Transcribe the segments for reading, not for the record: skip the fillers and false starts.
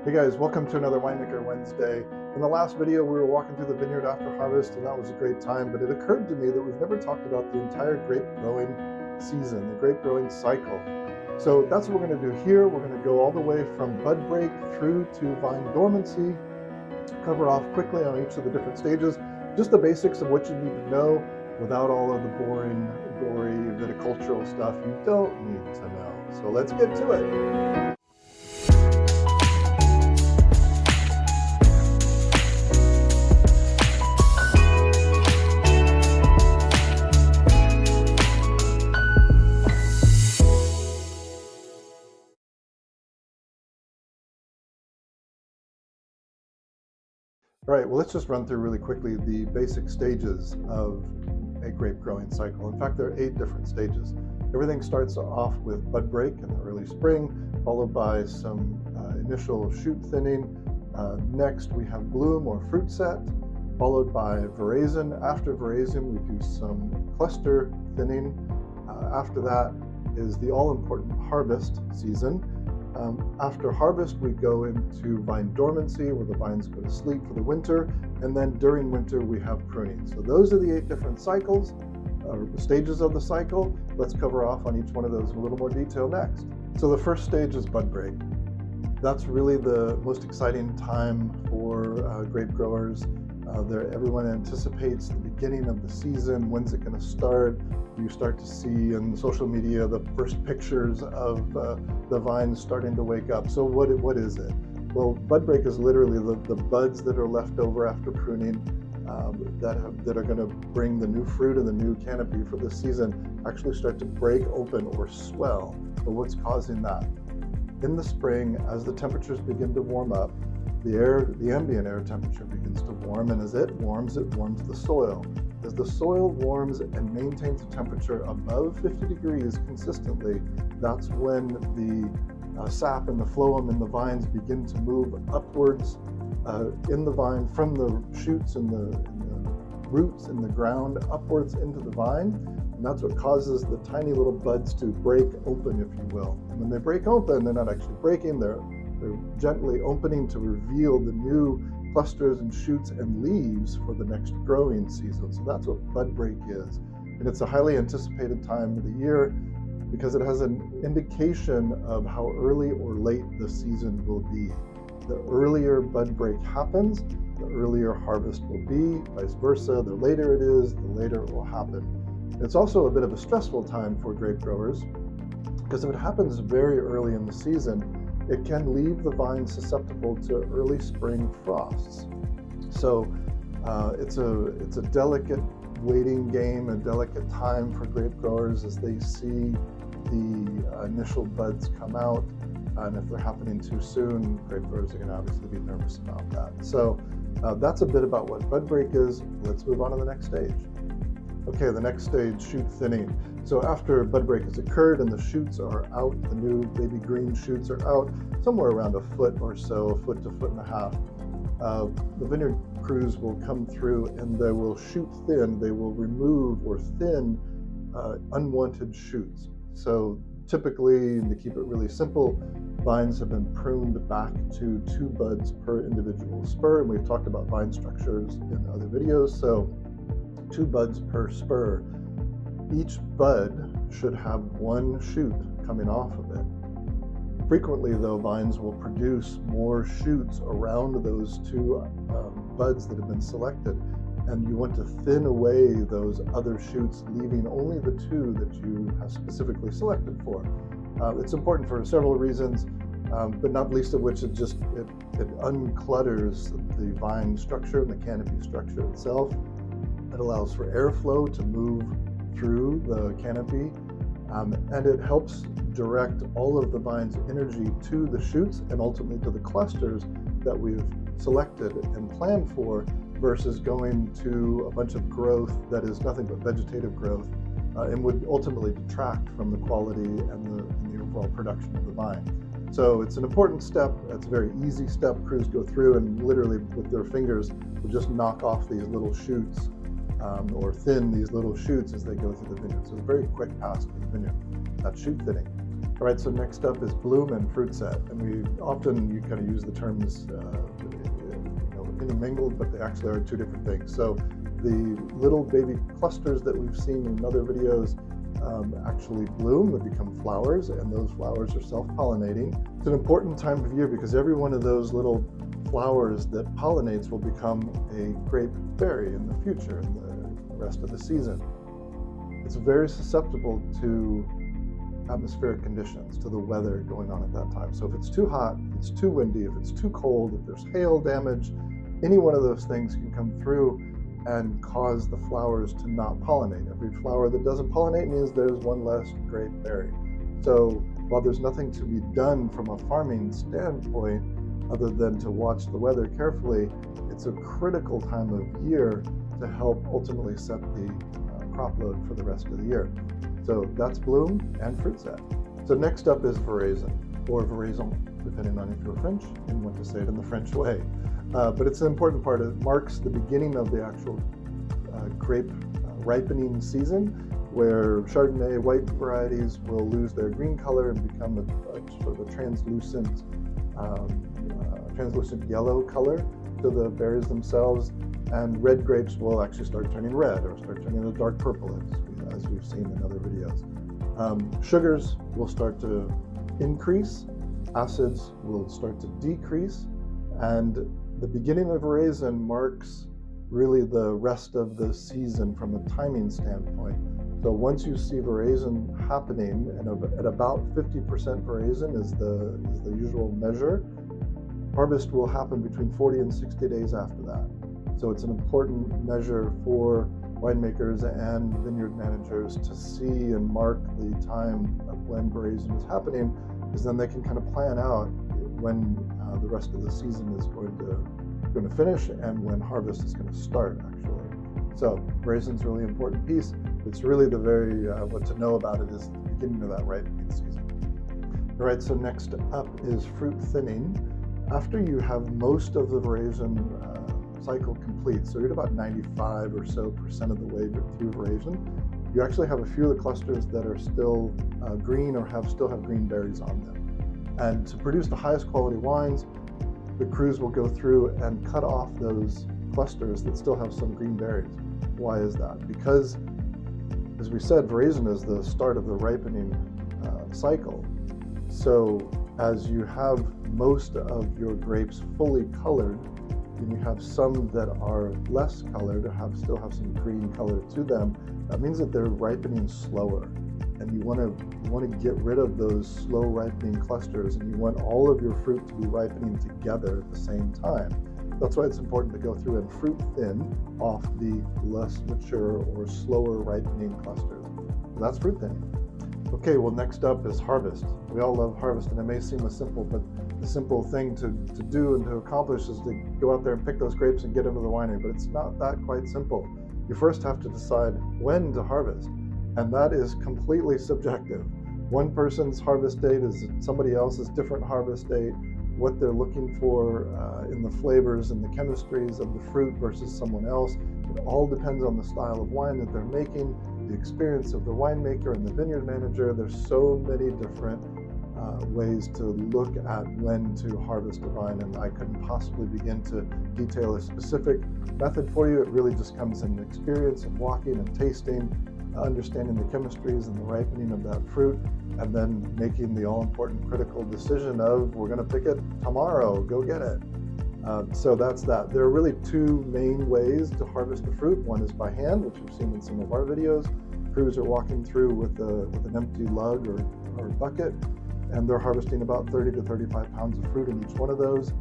Hey guys, welcome to another Winemaker Wednesday. In the last video, we were walking through the vineyard after harvest, and that was a great time, but it occurred to me that we've never talked about the entire grape growing season, the grape growing cycle. So that's what we're going to do here. We're going to go all the way from bud break through to vine dormancy, cover off quickly on each of the different stages, just the basics of what you need to know without all of the boring, gory viticultural stuff you don't need to know. So let's get to it. All right, well, let's just run through really quickly the basic stages of a grape growing cycle. In fact, there are 8 different stages. Everything starts off with bud break in the early spring, followed by some initial shoot thinning. Next, we have bloom or fruit set, followed by veraison. After veraison, we do some cluster thinning. After that is the all-important harvest season. After harvest, we go into vine dormancy, where the vines go to sleep for the winter, and then during winter we have pruning. So those are the 8 different cycles, stages of the cycle. Let's cover off on each one of those in a little more detail next. So the first stage is bud break. That's really the most exciting time for grape growers. Everyone anticipates the beginning of the season. When's it going to start? You start to see in social media the first pictures of the vines starting to wake up. So what is it? Well, bud break is literally the buds that are left over after pruning that are going to bring the new fruit and the new canopy for the season actually start to break open or swell. But what's causing that? In the spring, as the temperatures begin to warm up, the ambient air temperature begins to warm, and as it warms the soil. As the soil warms and maintains a temperature above 50 degrees consistently, that's when the sap and the phloem in the vines begin to move upwards in the vine from the shoots and the roots in the ground upwards into the vine. And that's what causes the tiny little buds to break open, if you will. And when they break open, they're not actually breaking, they're gently opening to reveal the new clusters and shoots and leaves for the next growing season. So that's what bud break is. And it's a highly anticipated time of the year because it has an indication of how early or late the season will be. The earlier bud break happens, the earlier harvest will be, vice versa. The later it is, the later it will happen. It's also a bit of a stressful time for grape growers because if it happens very early in the season, it can leave the vine susceptible to early spring frosts. So it's a delicate waiting game, a delicate time for grape growers as they see the initial buds come out. And if they're happening too soon, grape growers are going to obviously be nervous about that. So that's a bit about what bud break is. Let's move on to the next stage. Okay, the next stage, shoot thinning. So after bud break has occurred and the shoots are out, the new baby green shoots are out, somewhere around a foot or so, a foot to foot and a half, the vineyard crews will come through and they will shoot thin, they will remove or thin unwanted shoots. So typically, and to keep it really simple, vines have been pruned back to 2 buds per individual spur, and we've talked about vine structures in other videos. So 2 buds per spur. Each bud should have 1 shoot coming off of it. Frequently, though, vines will produce more shoots around those 2 buds that have been selected, and you want to thin away those other shoots, leaving only the 2 that you have specifically selected for. It's important for several reasons, but not least of which it unclutters the vine structure and the canopy structure itself. It allows for airflow to move through the canopy, and it helps direct all of the vine's energy to the shoots and ultimately to the clusters that we've selected and planned for, versus going to a bunch of growth that is nothing but vegetative growth and would ultimately detract from the quality and the overall production of the vine. So it's an important step. It's a very easy step. Crews go through and literally with their fingers will just knock off these little shoots or thin these little shoots as they go through the vineyard. So it's a very quick pass through the vineyard. That's shoot thinning. All right, so next up is bloom and fruit set. And you kind of use the terms intermingled, but they actually are two different things. So the little baby clusters that we've seen in other videos actually bloom, they become flowers, and those flowers are self-pollinating. It's an important time of year because every one of those little flowers that pollinates will become a grape berry in the future, in the rest of the season. It's very susceptible to atmospheric conditions, to the weather going on at that time. So if it's too hot, if it's too windy, if it's too cold, if there's hail damage, any one of those things can come through and cause the flowers to not pollinate. Every flower that doesn't pollinate means there's one less grape berry. So while there's nothing to be done from a farming standpoint other than to watch the weather carefully, it's a critical time of year to help ultimately set the crop load for the rest of the year. So that's bloom and fruit set. So next up is veraison, or veraison, depending on if you're French and want to say it in the French way. But it's an important part. It marks the beginning of the actual grape ripening season, where Chardonnay white varieties will lose their green color and become a sort of a translucent yellow color to the berries themselves, and red grapes will actually start turning red or start turning a dark purple, as we've seen in other videos. Sugars will start to increase, acids will start to decrease, and the beginning of veraison marks really the rest of the season from a timing standpoint. So once you see veraison happening, and at about 50% veraison is the usual measure, harvest will happen between 40 and 60 days after that. So it's an important measure for winemakers and vineyard managers to see and mark the time of when veraison is happening, because then they can kind of plan out when the rest of the season is going to finish and when harvest is going to start, actually. So veraison is a really important piece. It's really the very, what to know about it is the beginning of that ripening season. All right, so next up is fruit thinning. After you have most of the veraison cycle complete, so you're at about 95% or so of the way through veraison, you actually have a few of the clusters that are still green or still have green berries on them. And to produce the highest quality wines, the crews will go through and cut off those clusters that still have some green berries. Why is that? Because, as we said, veraison is the start of the ripening cycle. So as you have most of your grapes fully colored, and you have some that are less colored or still have some green color to them, that means that they're ripening slower. And you want to get rid of those slow ripening clusters, and you want all of your fruit to be ripening together at the same time. That's why it's important to go through and fruit thin off the less mature or slower ripening clusters. So that's fruit thinning. Okay, well, next up is harvest. We all love harvest, and it may seem simple, but the simple thing to do and to accomplish is to go out there and pick those grapes and get them to the winery, but it's not that quite simple. You first have to decide when to harvest, and that is completely subjective. One person's harvest date is somebody else's different harvest date. What they're looking for in the flavors and the chemistries of the fruit versus someone else. It all depends on the style of wine that they're making, the experience of the winemaker and the vineyard manager. There's so many different ways to look at when to harvest a vine, and I couldn't possibly begin to detail a specific method for you. It really just comes in experience and walking and tasting, understanding the chemistries and the ripening of that fruit, and then making the all-important critical decision of, we're going to pick it tomorrow, go get it. So that's that. There are really two main ways to harvest the fruit. One is by hand, which we've seen in some of our videos. Crews are walking through with an empty lug or bucket, and they're harvesting about 30 to 35 pounds of fruit in each one of those,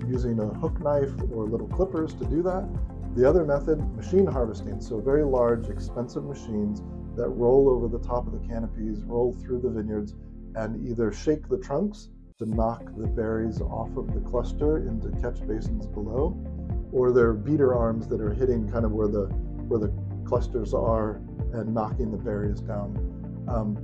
using a hook knife or little clippers to do that. The other method, machine harvesting, so very large, expensive machines that roll over the top of the canopies, roll through the vineyards, and either shake the trunks to knock the berries off of the cluster into catch basins below, or they're beater arms that are hitting kind of where the clusters are and knocking the berries down.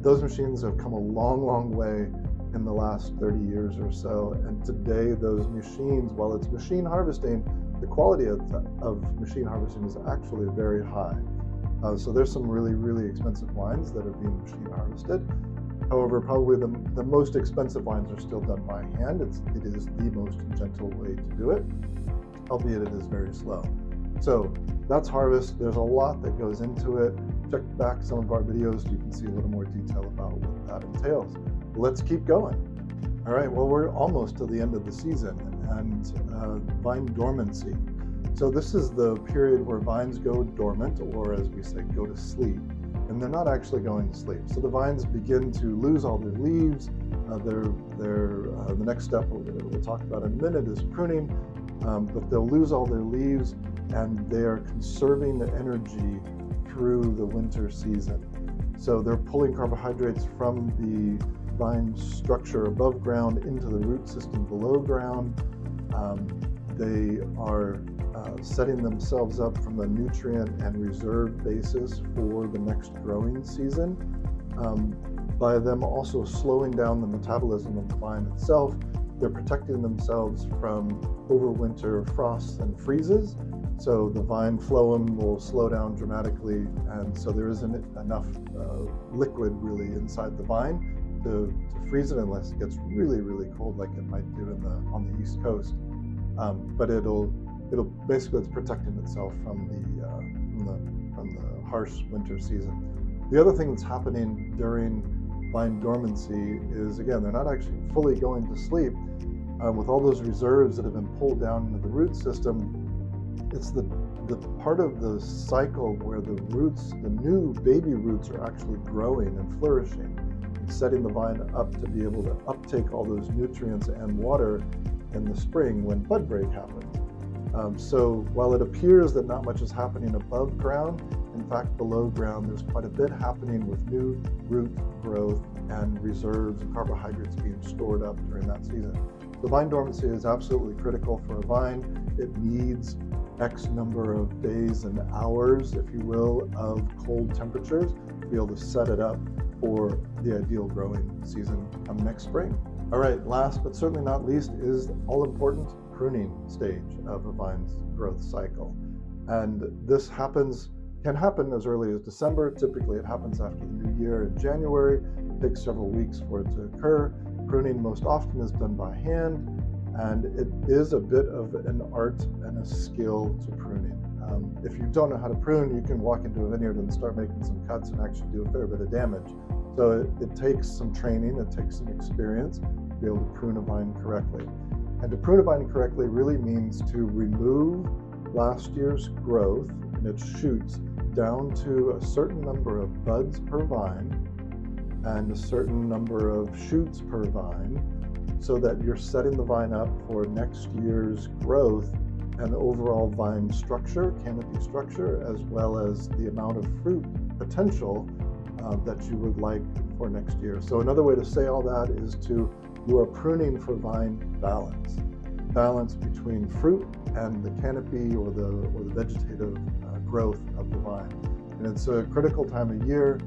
Those machines have come a long, long way in the last 30 years or so, and today those machines, while it's machine harvesting, the quality of machine harvesting is actually very high. So there's some really, really expensive wines that are being machine harvested. However, probably the most expensive wines are still done by hand. It is the most gentle way to do it, albeit it is very slow. So that's harvest. There's a lot that goes into it. Check back some of our videos. You can see a little more detail about what that entails. But let's keep going. All right, well, we're almost to the end of the season, and vine dormancy. So this is the period where vines go dormant, or as we say, go to sleep, and they're not actually going to sleep. So the vines begin to lose all their leaves. The next step we'll talk about in a minute is pruning, but they'll lose all their leaves, and they are conserving the energy through the winter season. So they're pulling carbohydrates from the vine structure above ground into the root system below ground. They are setting themselves up from a nutrient and reserve basis for the next growing season. By them also slowing down the metabolism of the vine itself, they're protecting themselves from overwinter frosts and freezes. So the vine phloem will slow down dramatically, and so there isn't enough liquid really inside the vine to freeze it unless it gets really, really cold, like it might do on the East Coast. But it'll basically, it's protecting itself from the harsh winter season. The other thing that's happening during vine dormancy is, again, they're not actually fully going to sleep. With all those reserves that have been pulled down into the root system, it's the part of the cycle where the roots, the new baby roots, are actually growing and flourishing, and setting the vine up to be able to uptake all those nutrients and water in the spring when bud break happens. So while it appears that not much is happening above ground, in fact, below ground, there's quite a bit happening with new root growth and reserves and carbohydrates being stored up during that season. The vine dormancy is absolutely critical for a vine. It needs X number of days and hours, if you will, of cold temperatures to be able to set it up for the ideal growing season come next spring. All right, last but certainly not least is all important pruning stage of a vine's growth cycle. And this can happen as early as December. Typically it happens after the new year in January. It takes several weeks for it to occur. Pruning most often is done by hand, and it is a bit of an art and a skill to pruning. If you don't know how to prune, you can walk into a vineyard and start making some cuts and actually do a fair bit of damage. So it takes some training, it takes some experience to be able to prune a vine correctly. And to prune a vine correctly really means to remove last year's growth and its shoots down to a certain number of buds per vine and a certain number of shoots per vine, so that you're setting the vine up for next year's growth and overall vine structure, canopy structure, as well as the amount of fruit potential that you would like for next year. So another way to say all that is you are pruning for vine balance between fruit and the canopy or the vegetative growth of the vine. And it's a critical time of year.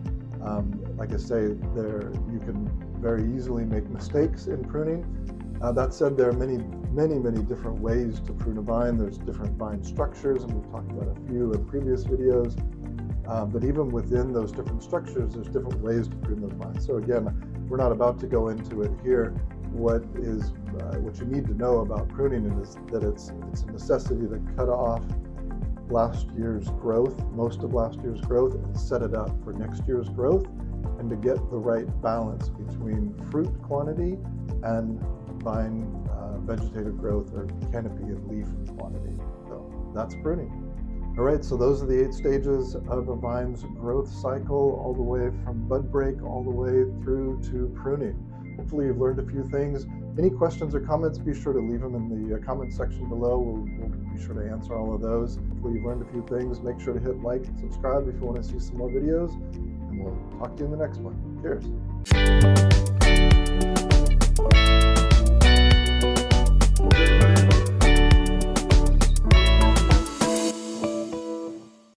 Like I say, you can very easily make mistakes in pruning. That said, there are many different ways to prune a vine. There's different vine structures, and we've talked about a few in previous videos. But even within those different structures, there's different ways to prune those vines. So again, we're not about to go into it here. What you need to know about pruning is that it's a necessity to cut off last year's growth, most of last year's growth, and set it up for next year's growth, and to get the right balance between fruit quantity and vine vegetative growth or canopy and leaf quantity. So that's pruning. All right, so those are the 8 stages of a vine's growth cycle, all the way from bud break all the way through to pruning. Hopefully you've learned a few things. Any questions or comments, be sure to leave them in the comment section below. We'll be sure to answer all of those. Hopefully you've learned a few things. Make sure to hit like and subscribe if you want to see some more videos, and we'll talk to you in the next one. Cheers.